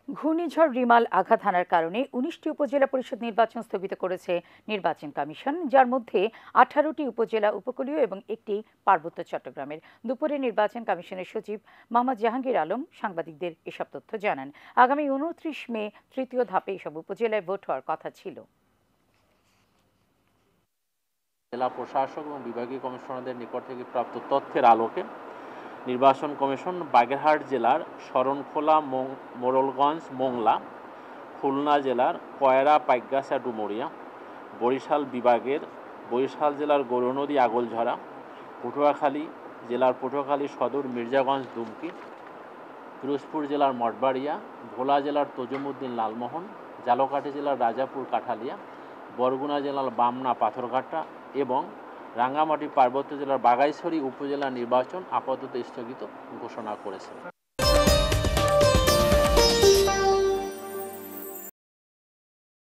ঘূর্ণিঝড় রিমাল আঘাত হানার কারণে ১৯টি উপজেলা পরিষদ নির্বাচন স্থগিত করেছে নির্বাচন কমিশন, যার মধ্যে 18টি উপজেলা উপকূলীয় এবং একটি পার্বত্য চট্টগ্রামের। দুপুরে নির্বাচন কমিশনের সচিব মোহাম্মদ জাহাঙ্গীর আলম সাংবাদিকদের এসব তথ্য জানান। আগামী 29 মে তৃতীয় ধাপে এসব উপজেলায় ভোট হওয়ার কথা ছিল। জেলা প্রশাসক এবং বিভাগীয় কমিশনারদের নিকট থেকে প্রাপ্ত তথ্যের আলোকে নির্বাচন কমিশন বাগেরহাট জেলার শরণখোলা, মোড়লগঞ্জ, মোংলা, খুলনা জেলার কয়রা, পাইকগাছা, ডুমুরিয়া, বরিশাল বিভাগের বরিশাল জেলার গৌরনদী, আগলঝরা, পটুয়াখালী জেলার পটুয়াখালী সদর, মির্জাগঞ্জ, দুমকি, পিরোজপুর জেলার মঠবাড়িয়া, ভোলা জেলার তজুমউদ্দিন, লালমোহন, ঝালকাঠি জেলার রাজাপুর, কাঠালিয়া, বরগুনা জেলার বামনা, পাথরঘাটা এবং রাঙ্গামাটি পার্বত্য জেলার বাঘাইছড়ি উপজেলা নির্বাচন আপাতত স্থগিত ঘোষণা করেছে।